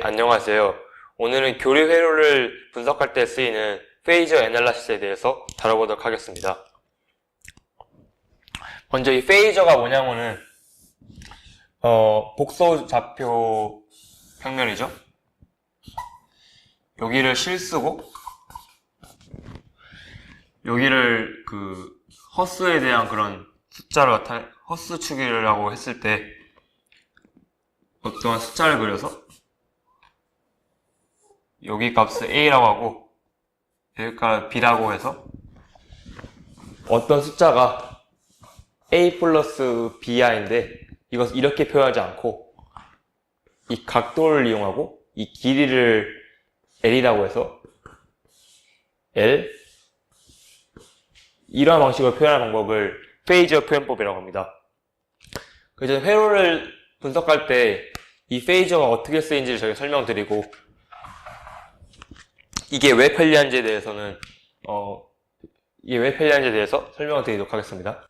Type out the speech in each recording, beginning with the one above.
안녕하세요. 오늘은 교류 회로를 분석할 때 쓰이는 페이저 애널라시스에 대해서 다뤄보도록 하겠습니다. 먼저 이 페이저가 뭐냐면은 복소 좌표 평면이죠. 여기를 실쓰고 여기를 허스에 대한 그런 숫자로 허스 추기라고 했을 때 어떠한 숫자를 그려서 여기 값을 A라고 하고 여기 값을 B라고 해서 어떤 숫자가 A 플러스 B야인데 이것을 이렇게 표현하지 않고 이 각도를 이용하고 이 길이를 L이라고 해서 L 이러한 방식으로 표현하는 방법을 페이저 표현법이라고 합니다. 그래서 회로를 분석할 때 이 페이저가 어떻게 쓰이는지를 저희가 설명드리고 이게 왜 편리한지에 대해서는 설명을 드리도록 하겠습니다.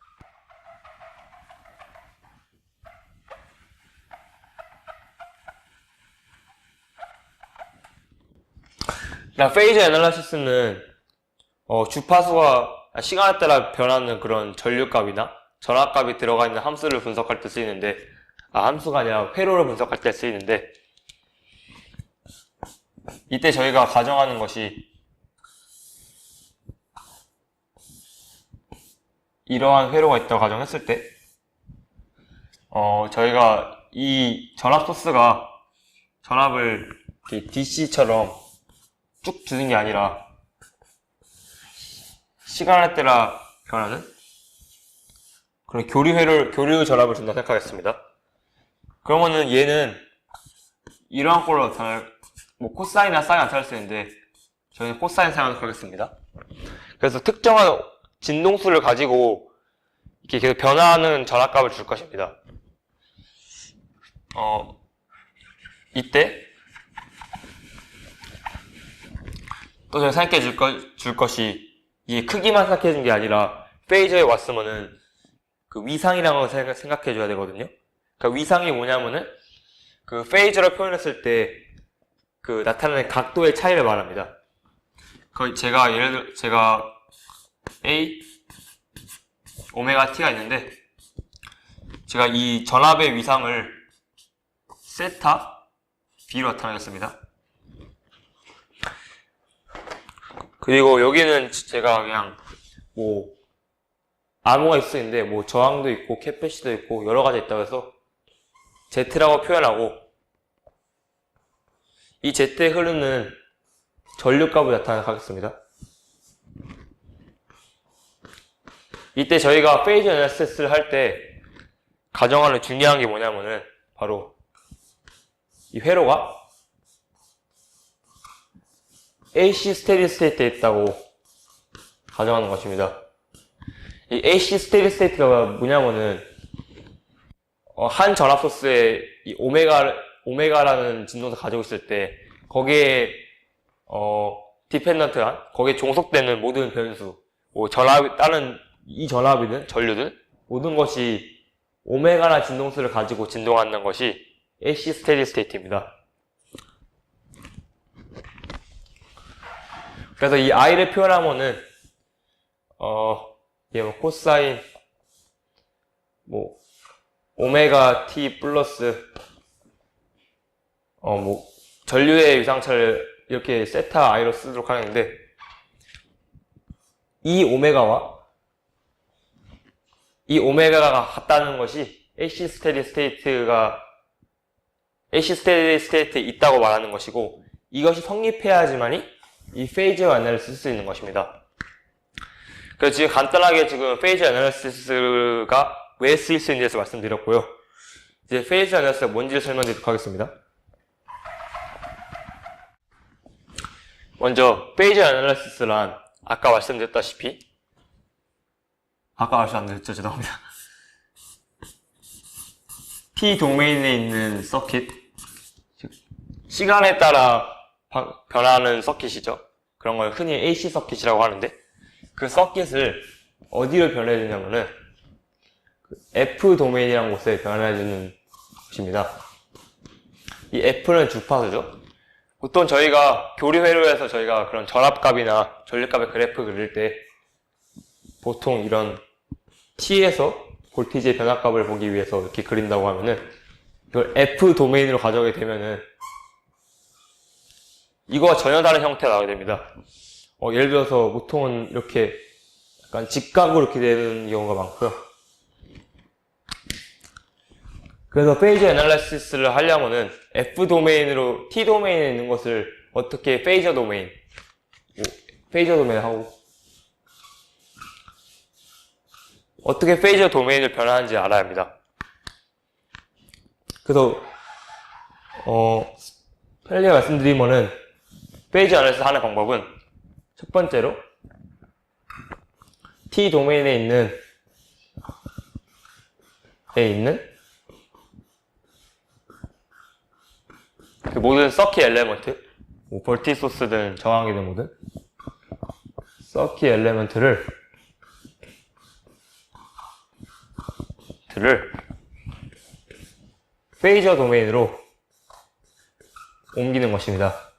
페이저 애널라시스는 주파수가 시간에 따라 변하는 그런 전류값이나 전압값이 들어가 있는 함수를 분석할 때 쓰이는데 함수가 아니라 회로를 분석할 때 쓰이는데 이때 저희가 가정하는 것이 이러한 회로가 있다고 가정했을 때 저희가 이 전압 소스가 전압을 이렇게 DC처럼 쭉 주는 게 아니라 시간에 따라 변하는 그런 교류 전압을 준다고 생각하겠습니다. 그러면은 얘는 이러한 꼴로 나타날 코사인이나 사인 나타날 수 있는데 저희는 코사인 사용하도록 하겠습니다. 그래서 특정한 진동수를 가지고 이렇게 계속 변화하는 전압값을 줄 것입니다. 이때 또 저희가 생각해 줄 것이 이 크기만 생각해 준 게 아니라 페이저에 왔으면은 그 위상이라는 걸 생각해 줘야 되거든요. 그러니까 위상이 뭐냐면은 페이저를 표현했을 때 나타나는 각도의 차이를 말합니다. 예를 들어 제가 A 오메가 T가 있는데 제가 이 전압의 위상을 세타 B로 나타내겠습니다. 그리고 여기는 제가 그냥 암호가 있을 수 있는데 저항도 있고 캐패시도 있고 여러 가지 있다고 해서 Z라고 표현하고 이 Z에 흐르는 전류값을 나타내도록 하겠습니다. 이때 저희가 페이저 애널리시스를 할 때 가정하는 중요한 게 뭐냐면은 바로 이 회로가 AC 스테디 스테이트에 있다고 가정하는 것입니다. 이 AC 스테디 스테이트가 뭐냐면은 한 전압 소스에 이 오메가라는 진동을 가지고 있을 때 거기에 디펜던트한 거기에 종속되는 모든 변수 다른 이 전압이든 전류든 모든 것이 오메가나 진동수를 가지고 진동하는 것이 AC 스테디 스테이트입니다. 그래서 이 I를 표현하면은 코사인 오메가 T 플러스 전류의 위상차를 이렇게 세타 I로 쓰도록 하는데 이 오메가가 같다는 것이 AC 스테디 스테이트에 있다고 말하는 것이고 이것이 성립해야지만이 이 페이저 애널리시스를 쓸 수 있는 것입니다. 그래서 지금 간단하게 페이저 애널리시스가 왜 쓰일 수 있는지에 대해서 말씀드렸고요. 이제 페이저 애널리시스가 뭔지를 설명드리도록 하겠습니다. 먼저 페이저 애널리시스란 아까 말씀드렸다시피 말씀 안 드렸죠? 죄송합니다. T 도메인에 있는 서킷, 즉 시간에 따라 변하는 서킷이죠. 그런 걸 흔히 AC 서킷이라고 하는데 그 서킷을 어디로 변해주냐면은 F 도메인이라는 곳에 변해주는 것입니다. 이 F는 주파수죠. 보통 저희가 교류 회로에서 저희가 그런 전압값이나 전류값의 그래프 그릴 때 보통 이런 T에서 볼티지의 변화값을 보기 위해서 이렇게 그린다고 하면은 이걸 F 도메인으로 가져오게 되면은 이거와 전혀 다른 형태가 나오게 됩니다. 예를 들어서 보통은 이렇게 약간 직각으로 이렇게 되는 경우가 많고요. 그래서 페이저 애널리시스를 하려면은 F 도메인으로 T 도메인에 있는 것을 어떻게 페이저 도메인 하고 어떻게 페이저 도메인을 변화하는지 알아야 합니다. 그래서 편리하게 말씀드리면은 페이저 애널리시스 하는 방법은 첫 번째로 T 도메인에 있는 그 모든 서킷 엘레먼트, 뭐 볼티 소스든 저항이든 뭐든 서킷 엘레먼트를 페이저 도메인으로 옮기는 것입니다.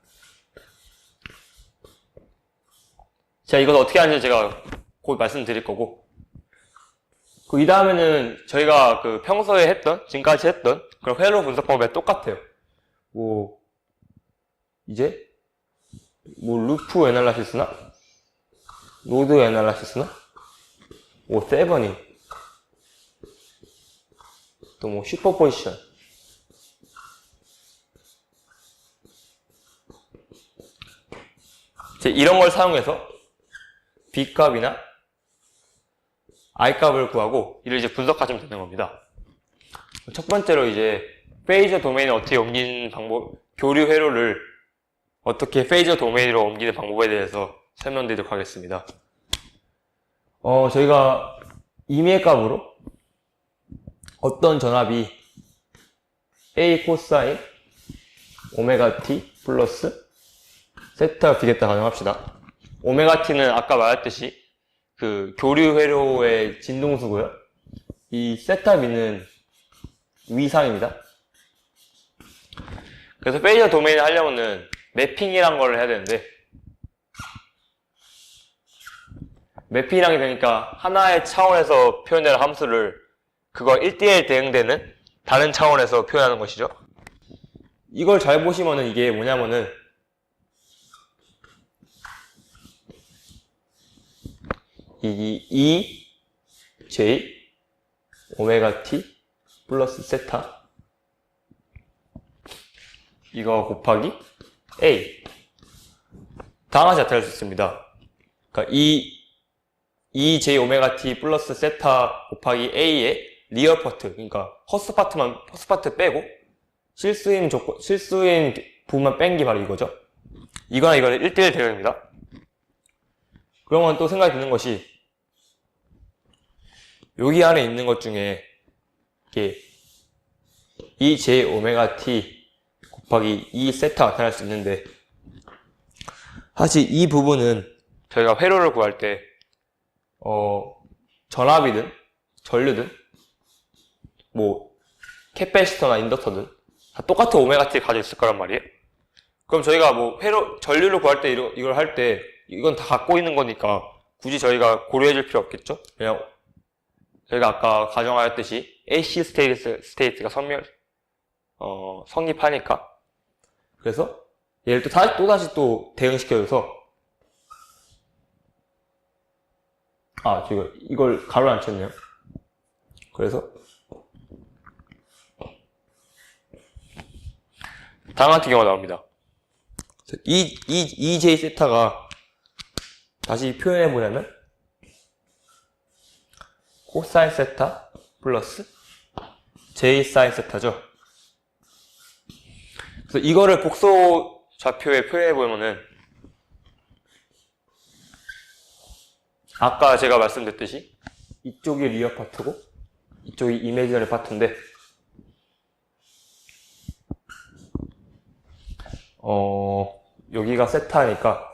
자, 이건 어떻게 하는지 제가 곧 말씀드릴 거고, 이 다음에는 저희가 그 평소에 지금까지 했던 그런 회로 분석 방법에 똑같아요. 이제 루프 애널리시스나 노드 애널리시스나 세버닝 또 슈퍼포지션 이런 걸 사용해서 B값이나 I값을 구하고 이를 이제 분석하시면 되는 겁니다. 첫 번째로 이제 페이저 도메인을 어떻게 옮기는 방법, 교류 회로를 어떻게 페이저 도메인으로 옮기는 방법에 대해서 설명드리도록 하겠습니다. 저희가 임의 값으로 어떤 전압이 A 코사인 오메가 T 플러스 세타가 비겠다 가정합시다. 오메가 T는 아까 말했듯이 그 교류 회로의 진동수고요. 이 세타 B는 위상입니다. 그래서 페이저 도메인을 하려면은 매핑이란 걸 해야 되는데, 매핑이라는 게 되니까 하나의 차원에서 표현되는 함수를 그거 1대1 대응되는 다른 차원에서 표현하는 것이죠. 이걸 잘 보시면은 이게 뭐냐면은 이 J 오메가 T 플러스 세타 이거 곱하기 A 다음과 같이 나타낼 수 있습니다. 그러니까 이 J 오메가 T 플러스 세타 곱하기 A의 리얼 파트, 그러니까 허스 파트 빼고 실수인 부분만 뺀 게 바로 이거죠. 이거랑 이거는 1대1 대응입니다. 그러면 또 생각이 드는 것이 여기 안에 있는 것 중에 이게 이 J 오메가 T 곱하기 이 세타 나타날 수 있는데, 사실 이 부분은 저희가 회로를 구할 때 전압이든 전류든 뭐 캐패시터나 인덕터든 다 똑같은 오메가 T를 가지고 있을 거란 말이에요. 그럼 저희가 뭐 전류를 구할 때 이걸 할 때 이건 다 갖고 있는 거니까 굳이 저희가 고려해 줄 필요 없겠죠? 그냥 저희가 아까 가정하였듯이 AC 스테이트가 성립하니까. 그래서 얘를 또다시 대응시켜줘서 이걸 가로 안 쳤네요. 그래서 다음 같은 경우가 나옵니다. 이 J 세타가 다시 표현해보자면 코사인 세타 플러스 J 사인 세타죠. 그래서 이거를 복소 좌표에 표현해보면은 아까 제가 말씀드렸듯이 이쪽이 리얼 파트고 이쪽이 이미지너리 파트인데 여기가 세타니까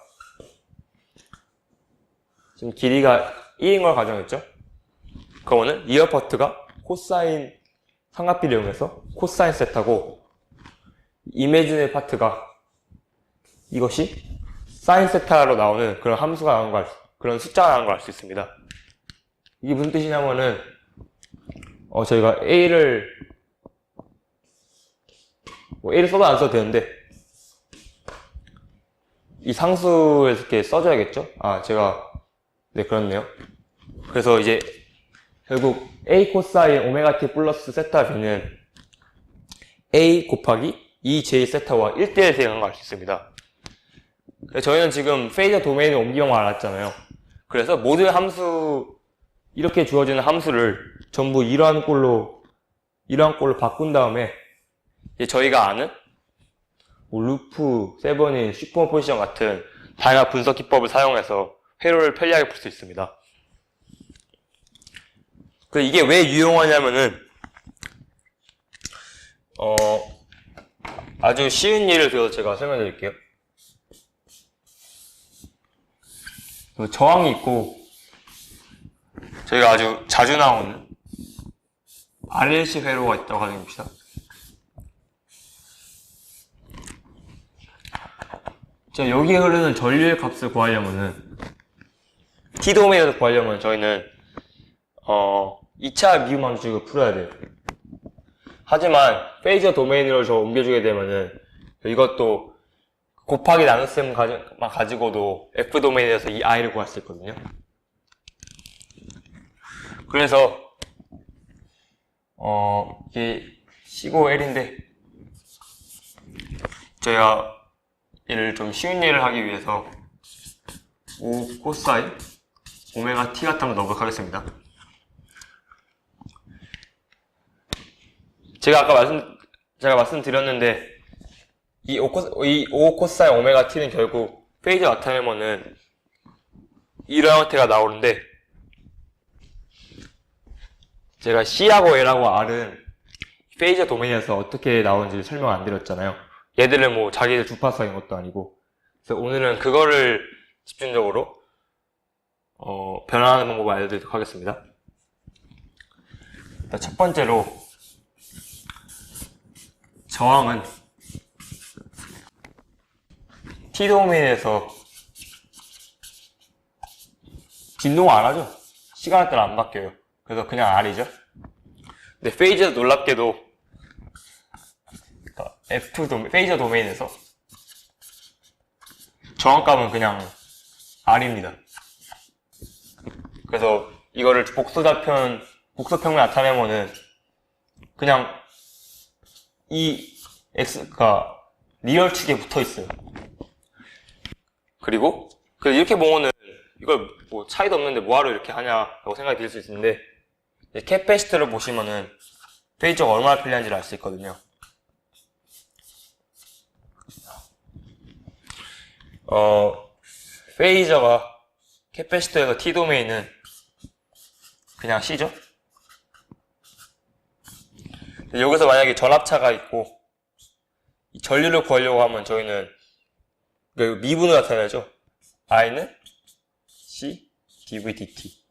지금 길이가 1인 걸 가정했죠? 그러면은 리얼 파트가 코사인 삼각비를 이용해서 코사인 세타고 이미지너리 파트가 이것이 사인 세타로 나오는 그런 함수가 나오는 걸, 그런 숫자가 나오는 걸 알 수 있습니다. 이게 무슨 뜻이냐면은, 저희가 A를 써도 안 써도 되는데, 이 상수에서 이렇게 써줘야겠죠? 네, 그렇네요. 그래서 이제, 결국 A 코사인 오메가 t 플러스 세타 B는 A 곱하기 2J 세타와 1대1 대응한 걸 알 수 있습니다. 저희는 지금 페이저 도메인을 옮기면 알았잖아요. 그래서 모든 함수, 이렇게 주어지는 함수를 전부 이러한 꼴로 바꾼 다음에 이제 저희가 아는 루프, 세븐인, 슈퍼포지션 같은 다양한 분석 기법을 사용해서 회로를 편리하게 풀 수 있습니다. 이게 왜 유용하냐면은 아주 쉬운 예를 들어서 제가 설명해 드릴게요. 저항이 있고 저희가 아주 자주 나오는 RLC 회로가 있다고 가정해봅시다. 자, 여기에 흐르는 전류의 값을 구하려면은 T도메인에서 구하려면 저희는 2차 미분 방식을 풀어야 돼요. 하지만 페이저 도메인으로 저 옮겨주게 되면은 이것도 곱하기 나눗셈만 가지고도 F 도메인에서 이 I를 구할 수 있거든요. 그래서 이게 C고 L인데 제가 얘를 좀 쉬운 예를 하기 위해서 O 코사인 오메가 T 같은 거 넣어보도록 하겠습니다. 제가 말씀드렸는데 이 O 코사인 오메가 T는 결국 페이저 나타내면은 이런 형태가 나오는데 제가 C하고 L하고 R은 페이저 도메인에서 어떻게 나오는지 설명 안 드렸잖아요. 얘들은 뭐 자기들 주파수인 것도 아니고. 그래서 오늘은 그거를 집중적으로 변화하는 방법을 알려드리도록 하겠습니다. 일단 첫 번째로 저항은 T도메인에서 진동을 안 하죠. 시간에 따라 안 바뀌어요. 그래서 그냥 R이죠. 근데 페이저도 놀랍게도 페이저 도메인에서 저항값은 그냥 R입니다. 그래서 이거를 복소평면 나타내면은 그냥 이 X가 리얼 축에 붙어 있어요. 그리고 이렇게 보면은 이걸 뭐 차이도 없는데 뭐하러 이렇게 하냐라고 생각이 들 수 있는데 캐패시터를 보시면은 페이저가 얼마나 편리한지를 알 수 있거든요. 페이저가 캐패시터에서 T도메인은 그냥 C죠. 여기서 만약에 전압차가 있고 이 전류를 구하려고 하면 저희는 미분을 나타내죠. I는 C dV dt.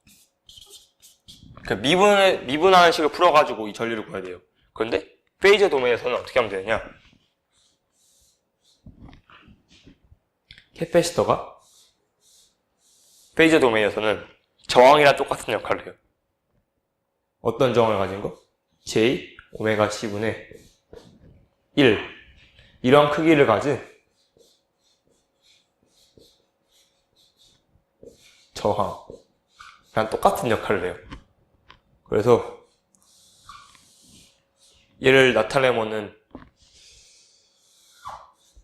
미분하는 식을 풀어가지고 이 전류를 구해야 돼요. 그런데 페이저 도메인에서는 어떻게 하면 되느냐? 캐패시터가 페이저 도메인에서는 저항이랑 똑같은 역할을 해요. 어떤 저항을 가진 거? J 오메가 C분의 1 이런 크기를 가진 저항이랑 똑같은 역할을 해요. 그래서 얘를 나타내면은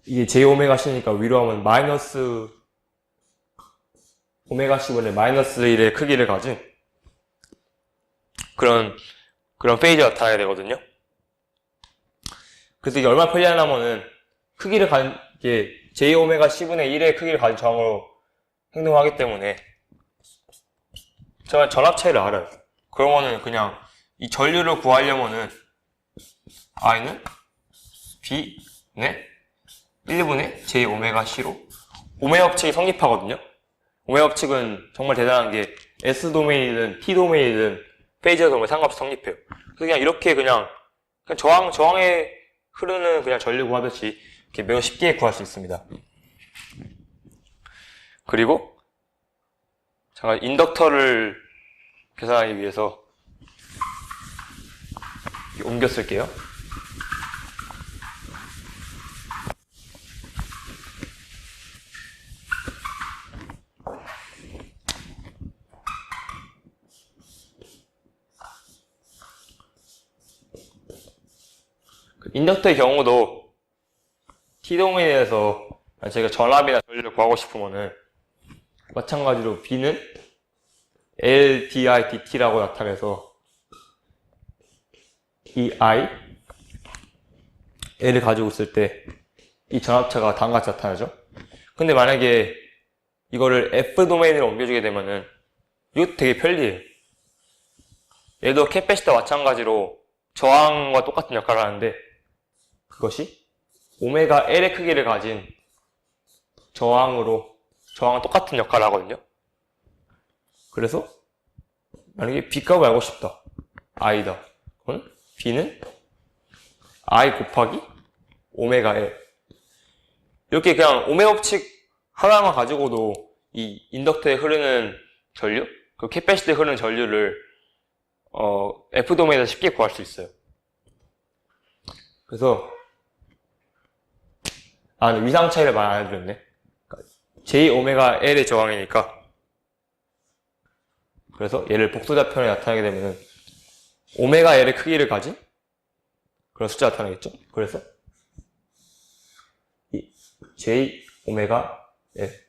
이게 J 오메가 C니까 위로 하면 마이너스 오메가 C분의 마이너스 1의 크기를 가진 그런 페이저 나타내야 되거든요. 그래서 이게 얼마나 편리하냐면은 크기를 가진 이게 J 오메가 C분의 1의 크기를 가진 저항으로 행동하기 때문에 제가 전압 차이를 알아요. 그러면은 그냥 이 전류를 구하려면은 I는 B네 1분의 J 오메가 C로 오메가 법칙이 성립하거든요. 오메가 법칙은 정말 대단한 게 S 도메인이든 T 도메인이든 페이저 도메인 상관없이 성립해요. 그래서 그냥 이렇게 그냥 저항에 흐르는 그냥 전류 구하듯이 이렇게 매우 쉽게 구할 수 있습니다. 그리고 잠깐 인덕터를 계산하기 위해서 옮겨 쓸게요. 인덕터의 경우도 T도메인에서 제가 전압이나 전류를 구하고 싶으면은 마찬가지로 B는 LDITT라고 나타내서 이 I, L을 가지고 있을 때 이 전압차가 다음과 같이 나타나죠. 근데 만약에 이거를 F도메인으로 옮겨주게 되면은 이것도 되게 편리해요. 얘도 캐패시터와 마찬가지로 저항과 똑같은 역할을 하는데 그것이 오메가 L의 크기를 가진 저항은 똑같은 역할을 하거든요. 그래서 만약에 B값을 알고 싶다. I다. 그럼 B는 I 곱하기 오메가 L. 이렇게 그냥 오메 법칙 하나만 가지고도 이 인덕터에 흐르는 전류, 그 캐패시터에 흐르는 전류를 F도메인에서 쉽게 구할 수 있어요. 그래서 위상 차이를 말 안 해드렸네. J 오메가 L의 저항이니까. 그래서 얘를 복소좌표에 나타내게 되면은 오메가 L의 크기를 가진 그런 숫자 나타나겠죠. 그래서 이 J 오메가 L.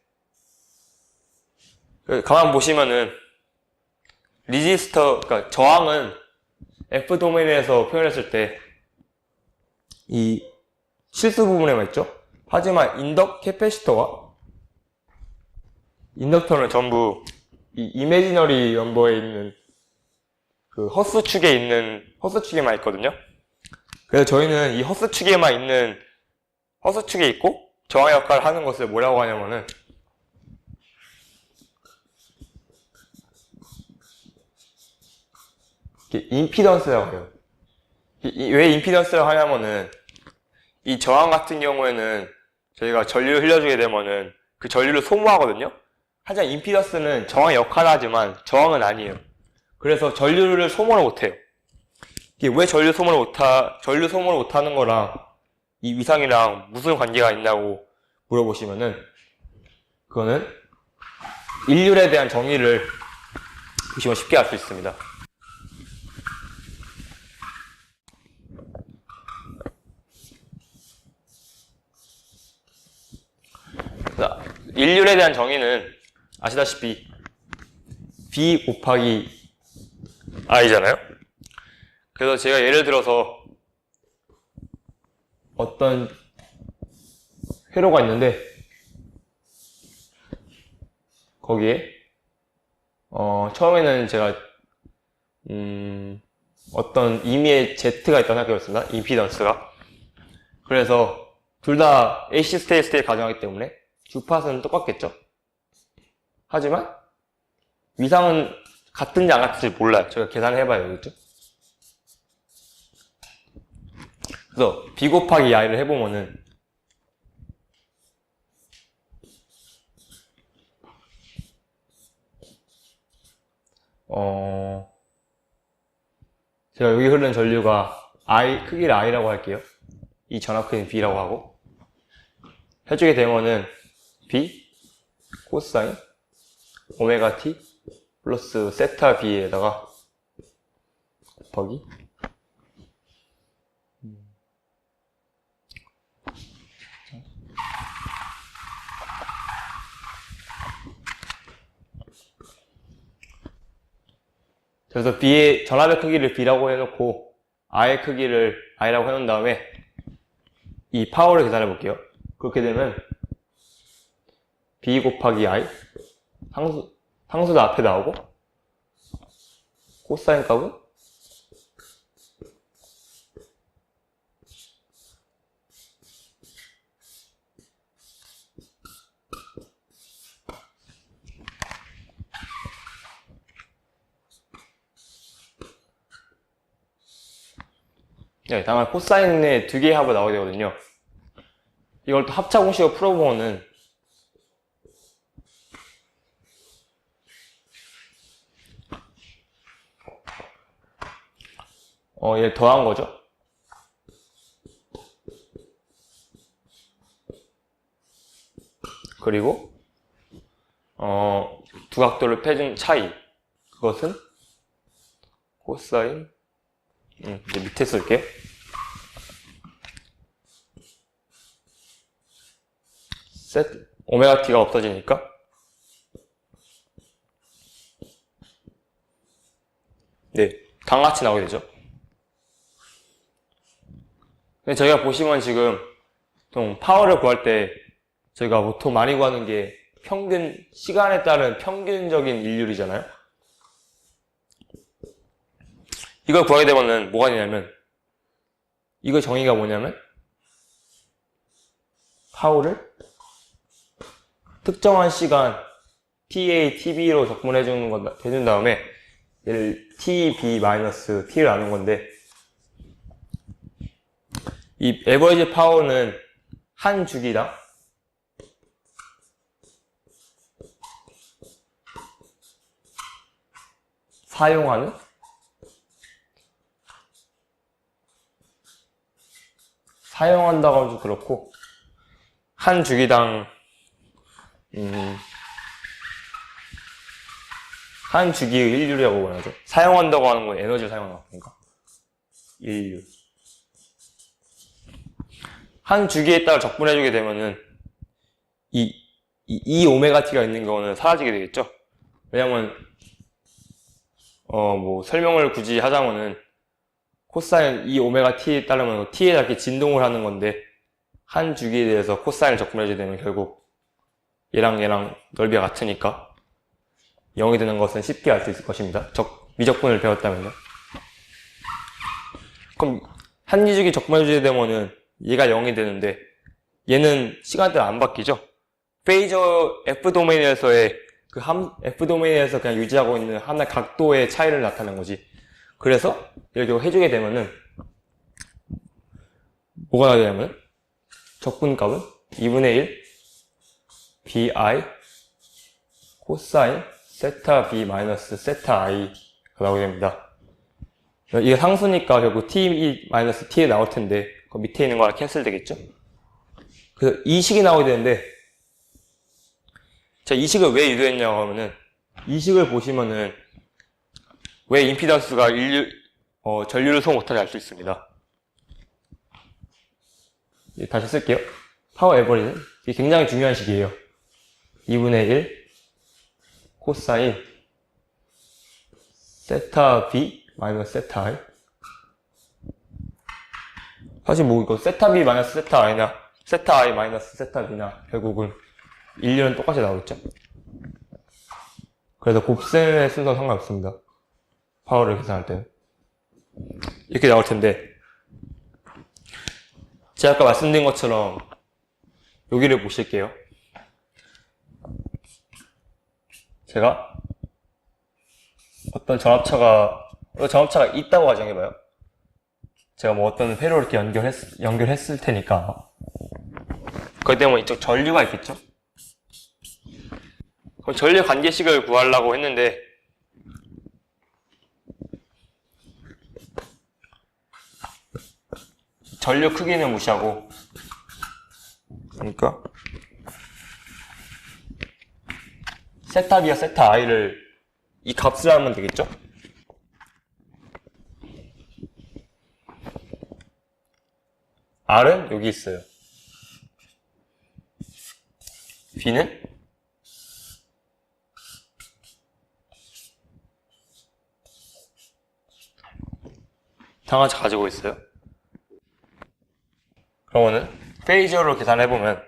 가만 보시면은 리지스터, 그러니까 저항은 F 도메인에서 표현했을 때 이 실수 부분에만 있죠. 하지만 캐패시터와 인덕터는 전부 이 이미지너리 넘버에 있는 그 허스 축에만 있거든요. 그래서 저희는 이 허스 축에 있고 저항 역할을 하는 것을 뭐라고 하냐면은 임피던스라고 해요. 왜 임피던스라고 하냐면은 이 저항 같은 경우에는 저희가 전류를 흘려주게 되면은 그 전류를 소모하거든요. 하지만 임피던스는 저항 역할을 하지만 저항은 아니에요. 그래서 전류를 소모를 못해요. 이게 왜 전류 소모를 못하는 거랑 이 위상이랑 무슨 관계가 있냐고 물어보시면은 그거는 일률에 대한 정의를 보시면 쉽게 알 수 있습니다. 자, 일률에 대한 정의는 아시다시피 B 곱하기 I잖아요. 그래서 제가 예를 들어서 어떤 회로가 있는데 거기에 처음에는 제가 어떤 임의의 Z가 있다고 생각해봤습니다. 임피던스가. 그래서 둘 다 AC 스테디 가정하기 때문에 주파수는 똑같겠죠. 하지만 위상은 같은지 안 같은지 몰라요. 제가 계산을 해봐야 되겠죠. 그래서 B 곱하기 I를 해보면은 제가 여기 흐르는 전류가 크기를 I라고 할게요. 이 전압 크기는 B라고 하고 해주게 되면은 B 코사인 오메가 T 플러스 세타 B에다가 곱하기 그래서 B의 전압의 크기를 B라고 해놓고 I의 크기를 I라고 해놓은 다음에 이 파워를 계산해 볼게요. 그렇게 되면 B 곱하기 I 상수도 앞에 나오고 코사인 값은 다만 코사인의 두 개의 합을 나오게 되거든요. 이걸 또 합차 공식으로 풀어보면은 얘 더한 거죠. 그리고 두 각도를 펴준 차이, 그것은 코사인, 이제 밑에 쓸게. 오메가 t가 없어지니까 네, 당같이 나오게 되죠. 근데 저희가 보시면 지금 보통 파워를 구할 때 저희가 보통 많이 구하는 게 평균, 시간에 따른 평균적인 일률이잖아요. 이걸 구하게 되면은 뭐가 되냐면, 이거 정의가 뭐냐면 파워를 특정한 시간 ta, tb로 적분해 주는 건 해준 다음에 얘를 tb-t를 나눈 건데, 이 에버리지 파워는 한 주기당 사용한다고 하면 좀 그렇고, 한 주기당 한 주기의 일률이라고 말하죠. 사용한다고 하는 건 에너지를 사용하는 거니까 일률. 한 주기에 따라 적분해주게 되면은 이 오메가 t가 있는 거는 사라지게 되겠죠. 왜냐면 뭐 설명을 굳이 하자면은 코사인 이 오메가 t에 따르면 t에 이렇게 진동을 하는 건데, 한 주기에 대해서 코사인을 적분해주게 되면 결국 얘랑 넓이가 같으니까 0이 되는 것은 쉽게 알 수 있을 것입니다. 미적분을 배웠다면요. 그럼 한 주기 적분해주게 되면은 얘가 0이 되는데, 얘는 시간대가 안 바뀌죠. 페이저 F도메인에서의 F도메인에서 그냥 유지하고 있는 하나의 각도의 차이를 나타낸 거지. 그래서 이렇게 해주게 되면은 뭐가 나되냐면 적분값은 2분의 1 bi 코사인 세타 b 마이너스 세타 i가 나오게 됩니다. 이게 상수니까 결국 t 마이너스 t에 나올 텐데, 그 밑에 있는 거랑 캔슬 되겠죠? 그래서 이 식이 나오게 되는데, 자, 이 식을 왜 유도했냐고 하면은, 이 식을 보시면은 왜 임피던스가 전류를 소모 못하게 알 수 있습니다. 다시 쓸게요. 파워 에버리지. 이게 굉장히 중요한 식이에요. 2분의 1 코사인 세타 b 마이너스 세타 i. 사실 뭐 이거 세타 b 마이너스 세타 i나 세타 i 마이너스 세타 b나 결국은 일률은 똑같이 나오겠죠. 그래서 곱셈의 순서는 상관없습니다. 파워를 계산할 때는 이렇게 나올 텐데, 제가 아까 말씀드린 것처럼 여기를 보실게요. 제가 어떤 전압차가 있다고 가정해봐요. 제가 뭐 어떤 회로 이렇게 연결했을 테니까, 그것 때문에 이쪽 전류가 있겠죠? 그럼 전류 관계식을 구하려고 했는데, 전류 크기는 무시하고, 그러니까 세타 b와 세타 i를 이 값을 하면 되겠죠? R은 여기 있어요. B는 당연히 가지고 있어요. 그러면은 페이저로 계산해보면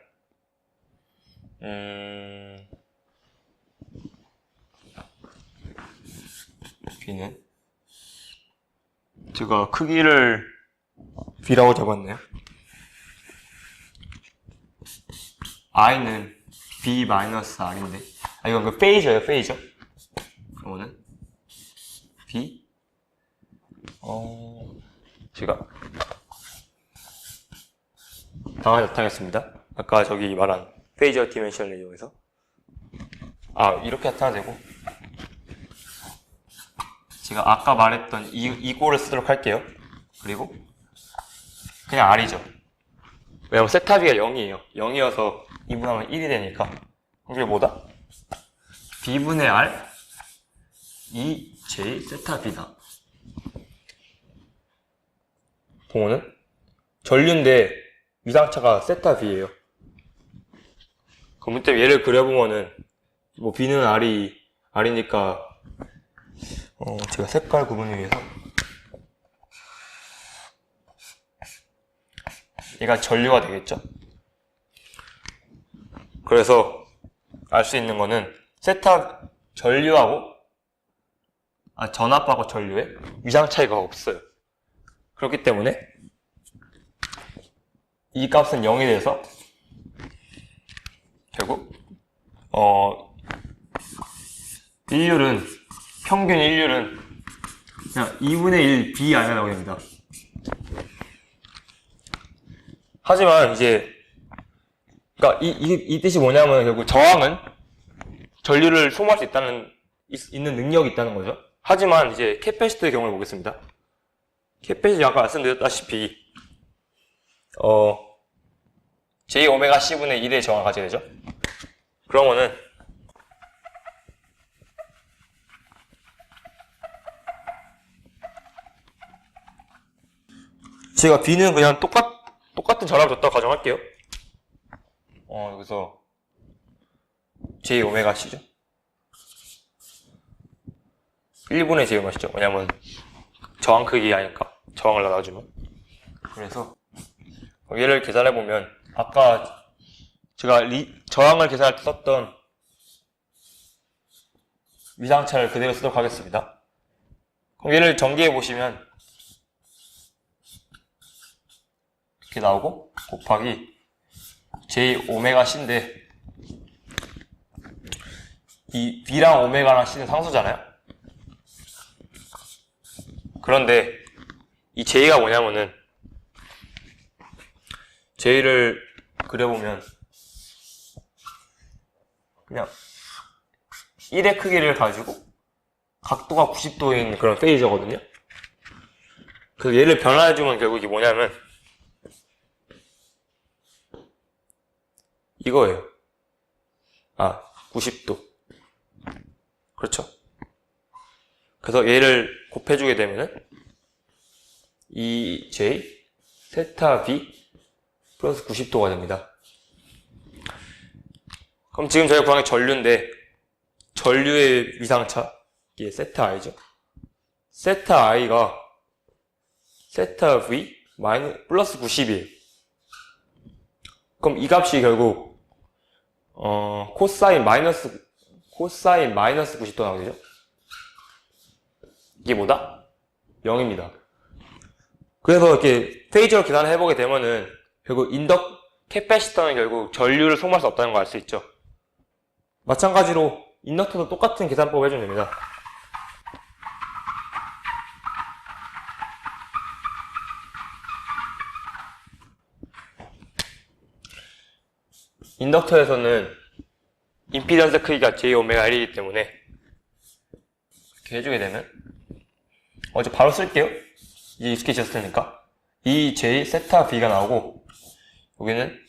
B는 제가 크기를 B라고 잡았네요. I는 B-R인데, 이건 그 페이저예요, 페이저. 그러면은 B 제가 당연히 나타내겠습니다. 아까 저기 말한 페이저 디멘션을 이용해서 이렇게 나타내고, 제가 아까 말했던 이 꼴을 쓰도록 할게요. 그리고 그냥 R이죠. 왜냐면 세타 B가 0이에요. 0이어서 2분하면 1이 되니까. 이게 뭐다? B분의 R 2J 세타 B다. 동호는 전류인데 위상차가 세타 B예요. 그럼 이때 얘를 그려보면은 뭐 B는 R이니까 제가 색깔 구분을 위해서 얘가 전류가 되겠죠. 그래서 알 수 있는 거는 세타 전류하고 전압하고 전류에 위상 차이가 없어요. 그렇기 때문에 이 값은 0이 돼서 결국 평균 일률은 그냥 2분의 1 B 아니라고 됩니다. 하지만 이제 그러니까 이 뜻이 뭐냐면 결국 저항은 전류를 소모할 수 있는 능력이 있다는 거죠. 하지만 이제 캐패시터의 경우를 보겠습니다. 캐패시터 아까 말씀드렸다시피 J 오메가 C분의 1의 저항을 가지게 되죠. 그러면은 제가 B는 그냥 똑같은 전압을 줬다고 가정할게요. 여기서 J 오메가 C죠. 1분의 J 오메가 C죠. 왜냐면 저항 크기 아니까 저항을 나눠주면. 그래서 얘를 계산해보면 아까 제가 저항을 계산할 때 썼던 위상차를 그대로 쓰도록 하겠습니다. 그럼 얘를 전개해보시면 이렇게 나오고 곱하기 J 오메가 C인데 이 B랑 오메가랑 C는 상수잖아요. 그런데 이 J가 뭐냐면은 J를 그려보면 그냥 1의 크기를 가지고 각도가 90도인 그런 페이저거든요. 그래서 얘를 변화해주면 결국 이게 뭐냐면 이거예요. 90도. 그렇죠. 그래서 얘를 곱해주게 되면은 2J 세타 B 플러스 90도가 됩니다. 그럼 지금 저희가 구한 게 전류인데 전류의 위상차 이게 세타 I죠. 세타 I가 세타 V 플러스 90이에요. 그럼 이 값이 결국 코사인 마이너스 90도 나오게 되죠. 이게 뭐다? 0입니다. 그래서 이렇게 페이저로 계산을 해보게 되면은 결국 캐패시터는 결국 전류를 소모할 수 없다는 걸 알 수 있죠. 마찬가지로 인덕터도 똑같은 계산법을 해주면 됩니다. 인덕터에서는 임피던스 크기가 J 오메가 L이기 때문에 이렇게 해주게 되면 이제 바로 쓸게요. 이제 익숙해졌을 테니까 이 J 세타 B가 나오고 여기는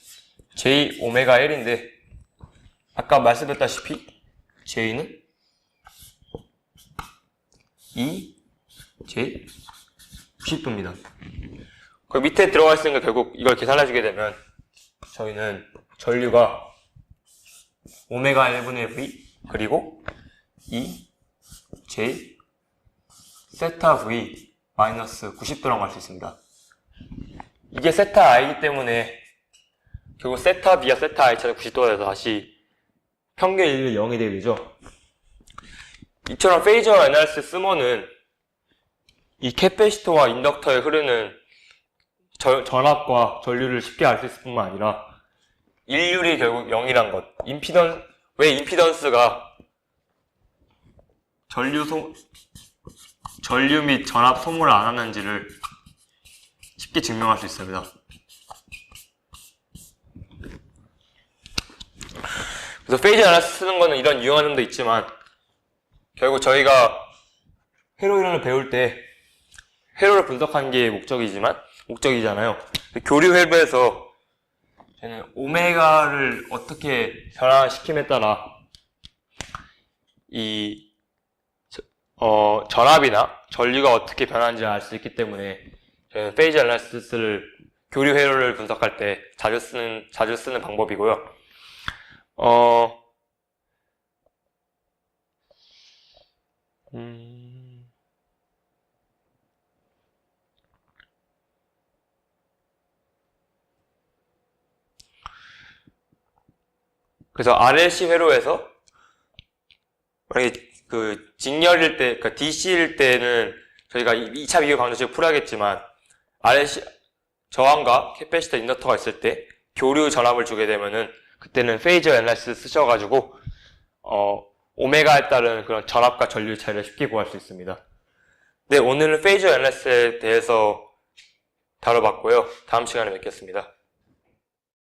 J 오메가 L인데 아까 말씀드렸다시피 J는 2J 90도입니다. 그 밑에 들어가 있으니까 결국 이걸 계산해주게 되면 저희는 전류가 오메가 1분의 V 그리고 2J 세타 V 마이너스 90도라고 할 수 있습니다. 이게 세타 I이기 때문에 결국 세타 B와 세타 I 차는 90도가 돼서 다시 평균 일률 0이 되게 되죠. 이처럼 페이저 애널리시스 쓰면은 이 캐패시터와 인덕터에 흐르는 전압과 전류를 쉽게 알 수 있을 뿐만 아니라 일률이 결국 0이란 것. 왜 임피던스가 전류 및 전압 소모를 안 하는지를 쉽게 증명할 수 있습니다. 그래서 페이저 애널리시스 쓰는 거는 이런 유용한 점도 있지만 결국 저희가 회로 이론을 배울 때 회로를 분석하는 게 목적이잖아요. 교류 회로에서 저는 오메가를 어떻게 변화시킴에 따라 이 전압이나 전류가 어떻게 변하는지 알 수 있기 때문에 저는 페이즈 애널리시스를 교류 회로를 분석할 때 자주 쓰는 방법이고요. 그래서 RLC 회로에서 만약에 그 직렬일 때, 그러니까 DC일 때는 저희가 2차 비교 방정식을 풀어야겠지만 RLC 저항과 캐패시터 인덕터가 있을 때 교류 전압을 주게 되면은 그때는 페이즈 애널리시스 쓰셔가지고 오메가에 따른 그런 전압과 전류 차이를 쉽게 구할 수 있습니다. 네, 오늘은 페이즈 애널리시스에 대해서 다뤄봤고요. 다음 시간에 뵙겠습니다.